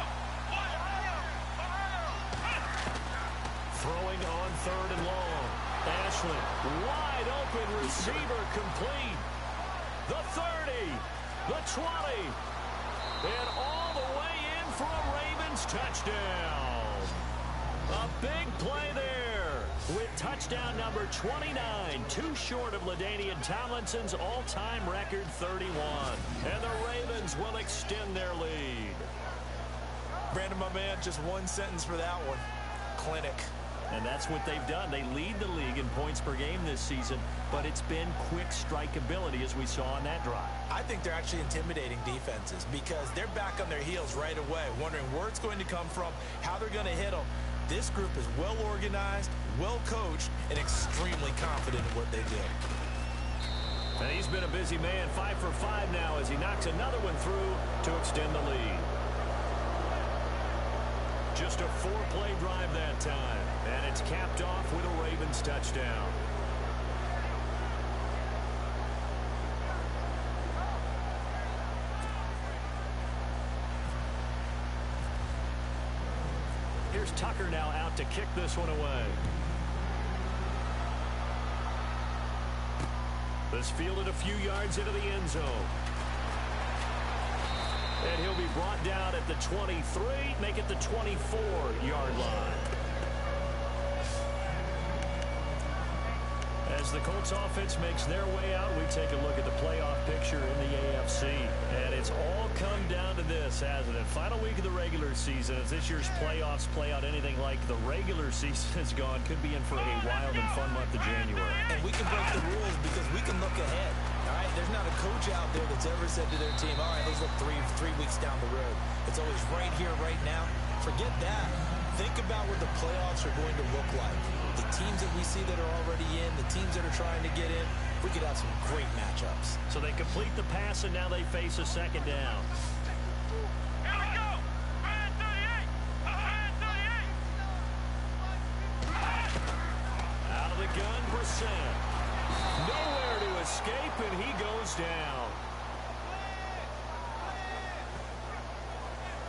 Throwing on 3rd and long. Ashland, wide open receiver complete. The 30, the 20, and all the way in for a Ravens touchdown. A big play there with touchdown number 29, too short of LaDainian Tomlinson's all-time record 31. And the Ravens will extend their lead. Brandon, my man, just one sentence for that one. Clinic. And that's what they've done. They lead the league in points per game this season, but it's been quick strike ability as we saw on that drive. I think they're actually intimidating defenses because they're back on their heels right away, wondering where it's going to come from, how they're going to hit them. This group is well organized, well coached, and extremely confident in what they do. And he's been a busy man, 5 for 5 now as he knocks another one through to extend the lead. Just a 4-play drive that time, and it's capped off with a Ravens touchdown. Here's Tucker now out to kick this one away. This fielded a few yards into the end zone. And he'll be brought down at the 23, make it the 24-yard line. As As the Colts offense makes their way out, we take a look at the playoff picture in the AFC. And it's all come down to this, hasn't it? Final week of the regular season. As this year's playoffs play out anything like the regular season has gone, could be in for a wild and fun month of January. And we can break the rules because we can look ahead. All right, there's not a coach out there that's ever said to their team, all right, let's look three weeks down the road. It's always right here, right now. Forget that. Think about what the playoffs are going to look like. The teams that we see that are already in, the teams that are trying to get in, we could have some great matchups. So they complete the pass, and now they face a second down. Here we go. Man 38. Man 38. Out of the gun, Brissett. Nowhere to escape, and he goes down.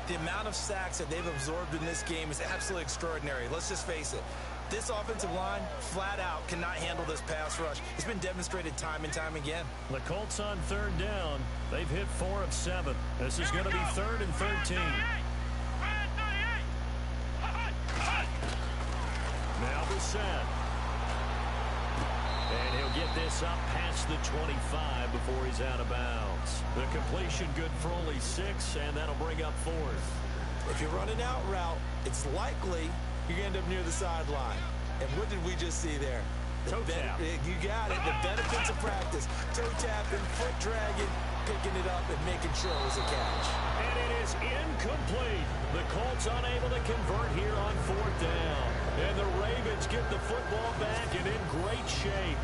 The amount of sacks that they've absorbed in this game is absolutely extraordinary. Let's just face it. This offensive line, flat out, cannot handle this pass rush. It's been demonstrated time and time again. The Colts on third down. They've hit 4 of 7. This is going to be 3rd and 13. Now Brissett. And he'll get this up past the 25 before he's out of bounds. The completion good for only 6, and that'll bring up 4th. If you're running out route, it's likely you're going to end up near the sideline. And what did we just see there? Toe tap. You got it. The benefits of practice. Toe tapping, foot dragging, picking it up, and making sure it was a catch. And it is incomplete. The Colts unable to convert here on 4th down. And the Ravens get the football back and in great shape.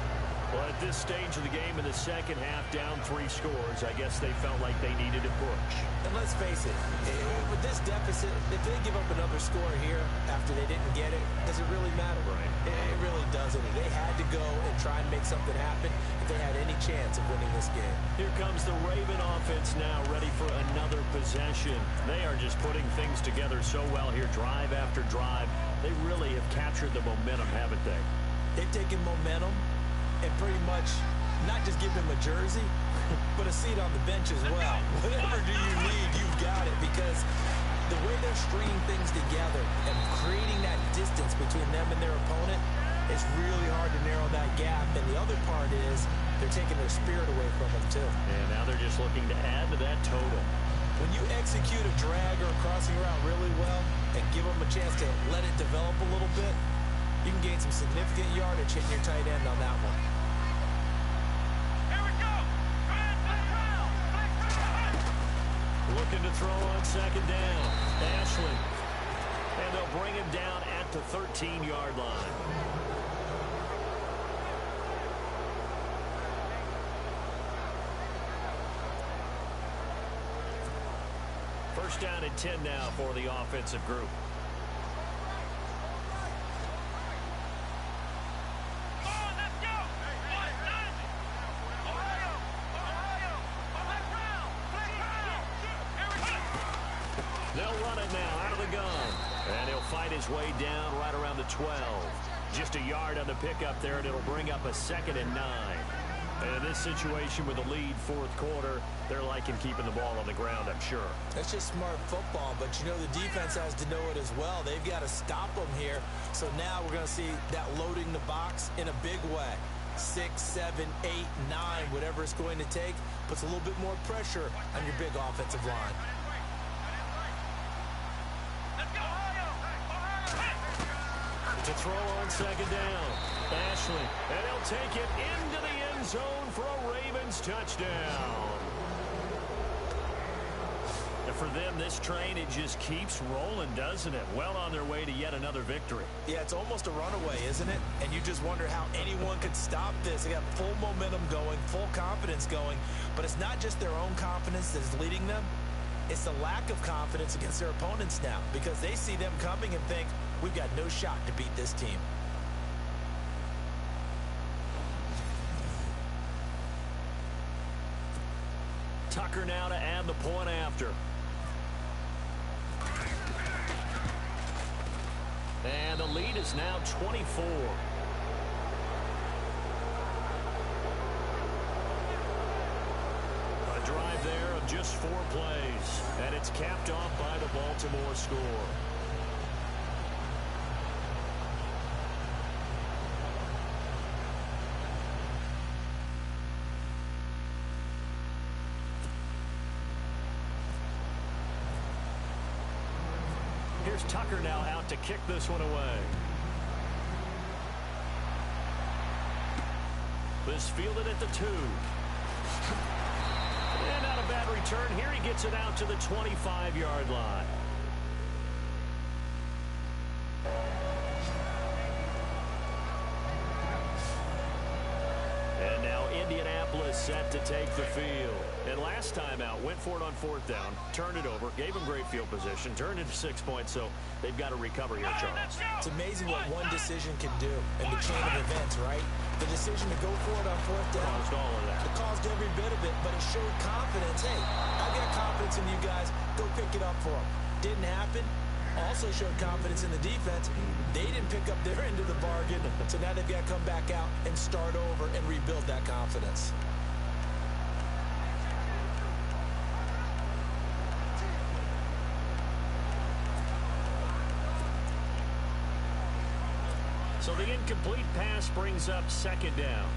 Well, at this stage of the game in the second half, down 3 scores, I guess they felt like they needed a push. And let's face it, with this deficit, if they give up another score here after they didn't get it, does it really matter? Right. It really doesn't. They had to go and try and make something happen if they had any chance of winning this game. Here comes the Raven offense now, ready for another possession. They are just putting things together so well here, drive after drive. They really have captured the momentum, haven't they? They've taken momentum and pretty much not just give them a jersey, but a seat on the bench as well. Whatever do you need, you've got it, because the way they're stringing things together and creating that distance between them and their opponent, it's really hard to narrow that gap. And the other part is they're taking their spirit away from them, too. And now they're just looking to add to that total. When you execute a drag or a crossing route really well and give them a chance to let it develop a little bit, you can gain some significant yardage hitting your tight end on that one. Here we go. Looking to throw on second down. Ashley. And they'll bring him down at the 13-yard line. First down and 10 now for the offensive group. They'll run it now out of the gun. And he'll fight his way down right around the 12. Just a yard on the pickup there, and it'll bring up a 2nd and 9. And in this situation with a lead 4th quarter, they're liking keeping the ball on the ground, I'm sure. That's just smart football, but you know the defense has to know it as well. They've got to stop them here. So now we're going to see that loading the box in a big way. 6, 7, 8, 9, whatever it's going to take, puts a little bit more pressure on your big offensive line. To throw on second down. Ashley, and he'll take it into the end zone for a Ravens touchdown. And for them, this train, it just keeps rolling, doesn't it? Well on their way to yet another victory. Yeah, it's almost a runaway, isn't it? And you just wonder how anyone could stop this. They got full momentum going, full confidence going. But it's not just their own confidence that is leading them. It's the lack of confidence against their opponents now, because they see them coming and think, we've got no shot to beat this team. Tucker now to add the point after. And the lead is now 24. A drive there of just 4 plays. And it's capped off by the Baltimore score. Here's Tucker now out to kick this one away. This fielded at the 2. And not a bad return. Here he gets it out to the 25-yard line. And now Indianapolis set to take the field. And last time out, went for it on 4th down, turned it over, gave them great field position, turned into 6 points, so they've got to recover here, Charles. It's amazing what one decision can do in the chain of events, right? The decision to go for it on 4th down. Caused all of that. It caused every bit of it, but it showed confidence. Hey, I've got confidence in you guys. Go pick it up for them. Didn't happen. Also showed confidence in the defense. They didn't pick up their end of the bargain, so now they've got to come back out and start over and rebuild that confidence. So the incomplete pass brings up 2nd down.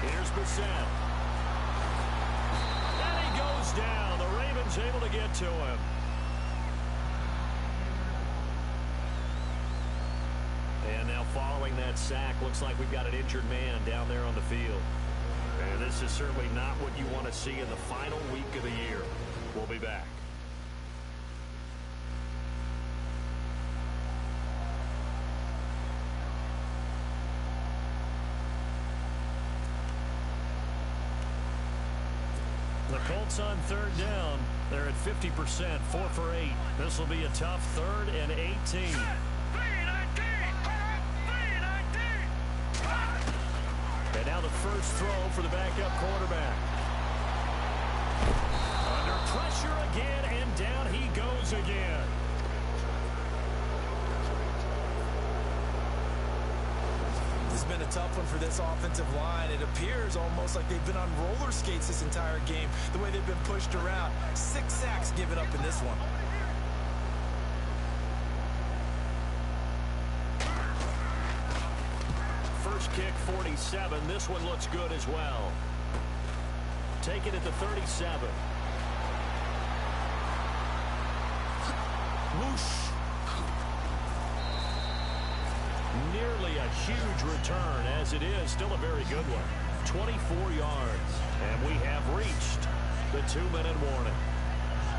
Here's Bissett. And he goes down. The Ravens able to get to him. And now following that sack, looks like we've got an injured man down there on the field. And this is certainly not what you want to see in the final week of the year. We'll be back. The Colts on 3rd down. They're at 50%, 4 for 8. This will be a tough 3rd and 18. And now the first throw for the backup quarterback. Under pressure again, and down he goes again. This has been a tough one for this offensive line. It appears almost like they've been on roller skates this entire game, the way they've been pushed around. 6 sacks given up in this one. First kick, 47. This one looks good as well. Take it at the 37. Whoosh. Nearly a huge return, as it is still a very good one. 24 yards. And we have reached the 2-minute warning.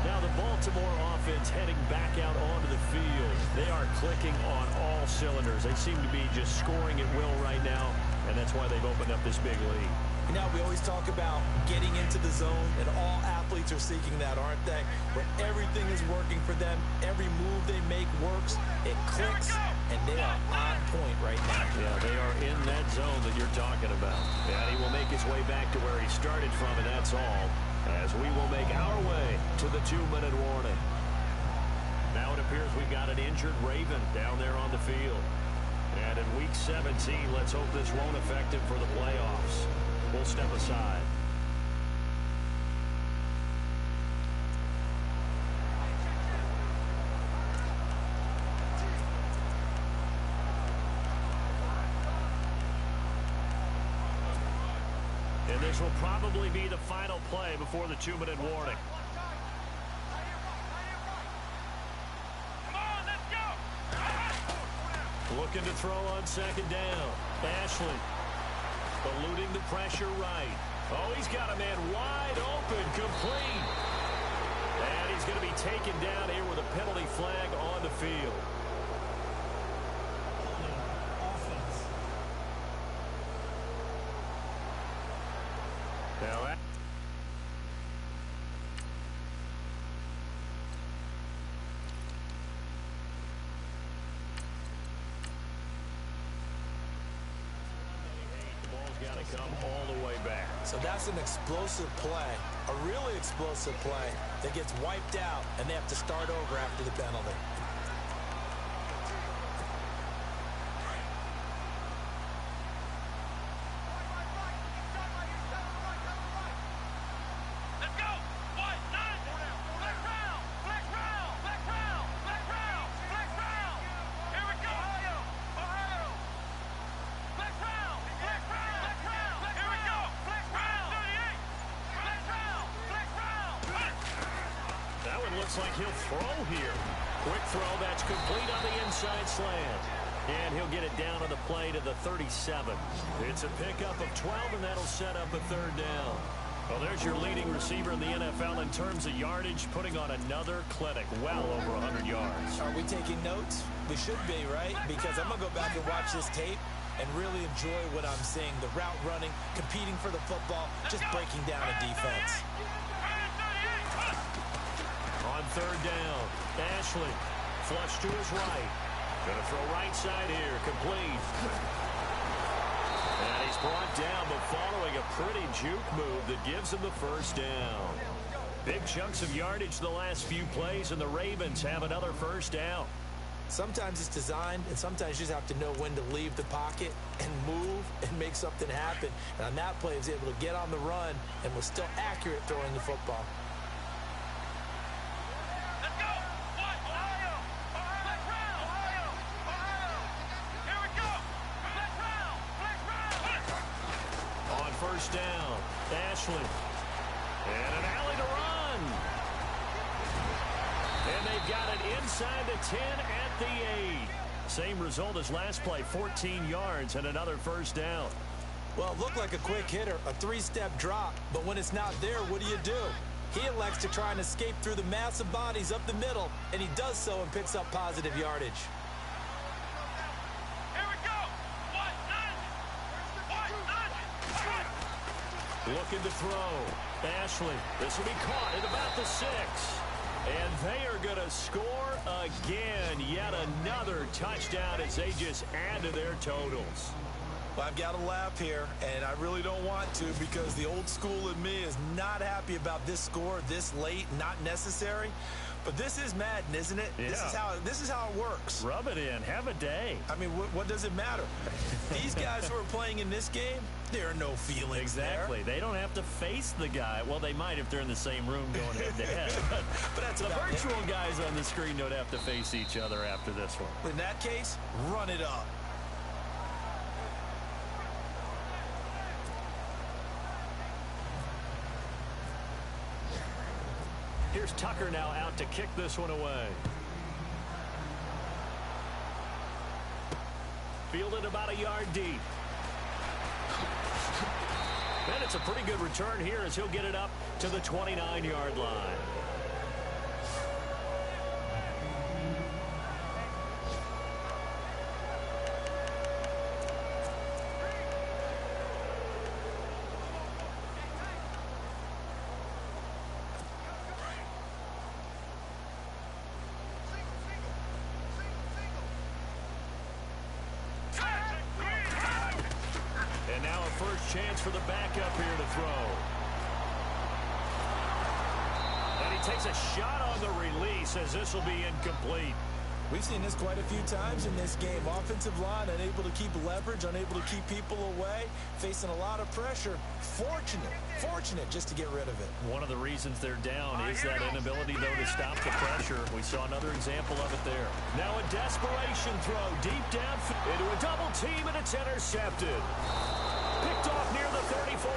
Now the Baltimore offense heading back out onto the field. They are clicking on all cylinders. They seem to be just scoring at will right now, and that's why they've opened up this big lead. You know, we always talk about getting into the zone, and all athletes are seeking that, aren't they? Where everything is working for them, every move they make works, it clicks, and they are on point right now. Yeah, they are in that zone that you're talking about. And he will make his way back to where he started from, and that's all, as we will make our way to the 2-minute warning. Now it appears we've got an injured Raven down there on the field. And in Week 17, let's hope this won't affect him for the playoffs. We'll step aside. And this will probably be the final play before the 2-minute warning. Looking to throw on 2nd down. Ashley eluding the pressure right. Oh, he's got a man wide open, complete. And he's going to be taken down here with a penalty flag on the field. Now that got to come all the way back. So that's an explosive play, a really explosive play that gets wiped out, and they have to start over after the penalty. looks like he'll throw here. Quick throw, that's complete on the inside slant. And he'll get it down on the play to the 37. It's a pickup of 12, and that'll set up a third down. Well, there's your leading receiver in the NFL in terms of yardage, putting on another clinic, well over 100 yards. Are we taking notes? We should be, right? Because I'm going to go back and watch this tape and really enjoy what I'm seeing. The route running, competing for the football, just breaking down a defense. On third down, Ashley, flush to his right. Going to throw right side here, complete. And he's brought down, but following a pretty juke move that gives him the first down. Big chunks of yardage the last few plays, and the Ravens have another first down. Sometimes it's designed, and sometimes you just have to know when to leave the pocket and move and make something happen. And on that play, he was able to get on the run and was still accurate throwing the football. First down, Ashley, and an alley to run. And they've got it inside the 10 at the 8. Same result as last play, 14 yards and another first down. Well, it looked like a quick hitter, a three-step drop, but when it's not there, what do? He elects to try and escape through the massive bodies up the middle, and he does so and picks up positive yardage. Looking to throw. Ashley, this will be caught at about the 6. And they are going to score again. Yet another touchdown as they just add to their totals. Well, I've got to laugh here, and I really don't want to because the old school in me is not happy about this score this late, not necessary. But this is Madden, isn't it? Yeah. This is how it works. Rub it in. Have a day. I mean, what does it matter? These guys who are playing in this game, there are no feelings exactly. there. They don't have to face the guy. Well, they might if they're in the same room going head-to-head. But that's the virtual guys on the screen don't have to face each other after this one. In that case, run it up. Here's Tucker now out to kick this one away. Fielded about a yard deep. And it's a pretty good return here as he'll get it up to the 29-yard line. And now a first chance for the backup here to throw. And he takes a shot on the release as this will be incomplete. We've seen this quite a few times in this game. Offensive line unable to keep leverage, unable to keep people away, facing a lot of pressure. Fortunate just to get rid of it. One of the reasons they're down is that inability, though, to stop the pressure. We saw another example of it there. Now a desperation throw deep down into a double team, and it's intercepted. Picked off near the 34.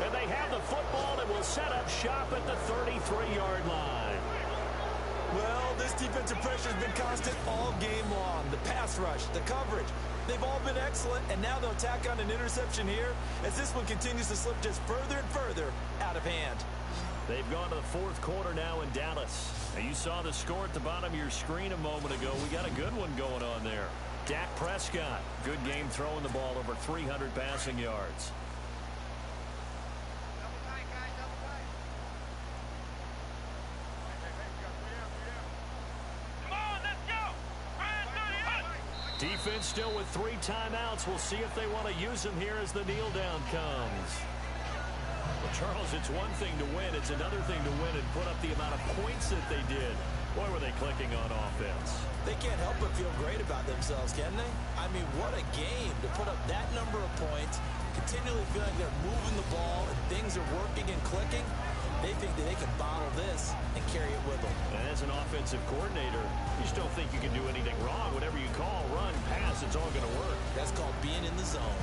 And they have the football and will set up shop at the 33-yard line. Well, this defensive pressure has been constant all game long. The pass rush, the coverage, they've all been excellent, and now they'll tack on an interception here as this one continues to slip just further and further out of hand. They've gone to the fourth quarter now in Dallas. Now you saw the score at the bottom of your screen a moment ago. We got a good one going on there. Dak Prescott, good game throwing the ball, over 300 passing yards. Defense still with 3 timeouts. We'll see if they want to use them here as the kneel down comes. Well, Charles, it's one thing to win. It's another thing to win and put up the amount of points that they did. Boy, were they clicking on offense. They can't help but feel great about themselves, can they? I mean, what a game to put up that number of points, continually feeling they're moving the ball and things are working and clicking. They think that they can bottle this and carry it with them. And as an offensive coordinator, you just don't think you can do anything wrong. Whatever you call, run, pass, it's all going to work. That's called being in the zone.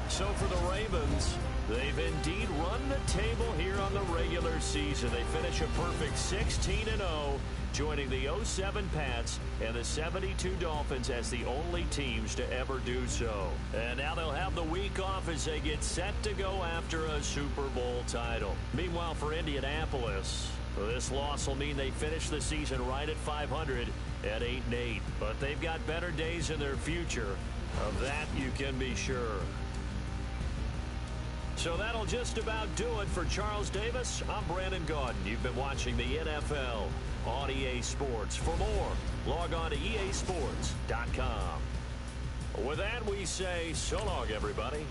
So for the Ravens, They've indeed run the table here on the regular season. They finish a perfect 16-0, joining the 07 Pats and the 72 Dolphins as the only teams to ever do so. And now they'll have the week off as they get set to go after a Super Bowl title. Meanwhile, for Indianapolis, this loss will mean they finish the season right at 500 at 8-8. But they've got better days in their future. Of that, you can be sure. So that'll just about do it for Charles Davis. I'm Brandon Gaudin. You've been watching the NFL on EA Sports. For more, log on to easports.com. With that, we say so long, everybody.